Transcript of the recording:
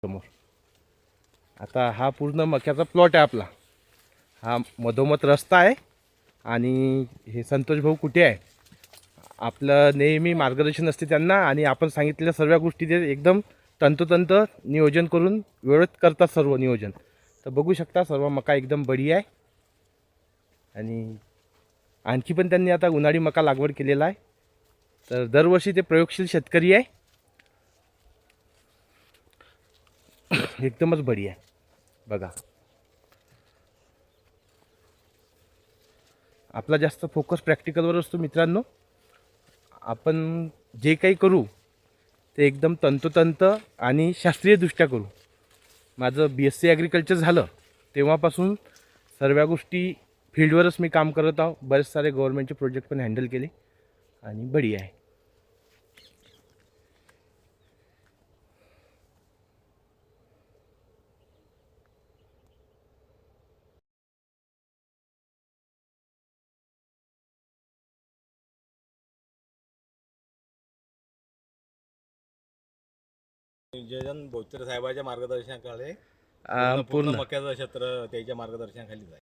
समोर आता हा पूर्ण मक्याचा प्लॉट आहे आपला. हा मधोमध रस्ता आहे आणि हे संतोष भाऊ कुठे आहे, आपलं नेहमी मार्गदर्शन असते त्यांना आणि आपण सांगितलेल्या सर्व गोष्टी ते एकदम तंतोतंत नियोजन करून वेळेत करतात सर्व नियोजन. तर बघू शकता सर्व मका एकदम बढिया आहे. आणि आणखी पण त्यांनी आता उन्हाळी मका लागवड केलेला आहे. तर दरवर्षी ते प्रयोगशील शेतकरी आहे. एकदमच बढिया आहे बघा. आपला जास्त फोकस प्रॅक्टिकलवर असतो मित्रांनो. आपण जे काही करू ते एकदम तंतोतंत आणि शास्त्रीयदृष्ट्या करू. माझं BSc ॲग्रिकल्चर झालं तेव्हापासून सर्व गोष्टी फील्डवरच मी काम करत आहो. बरेच सारे गव्हर्नमेंटचे प्रोजेक्ट पण हँडल केले आणि बढिया आहे. जयजन बोचर साहेबांच्या मार्गदर्शनाखाली पूर्ण मक्याचं क्षेत्र त्याच्या मार्गदर्शनाखाली आहे.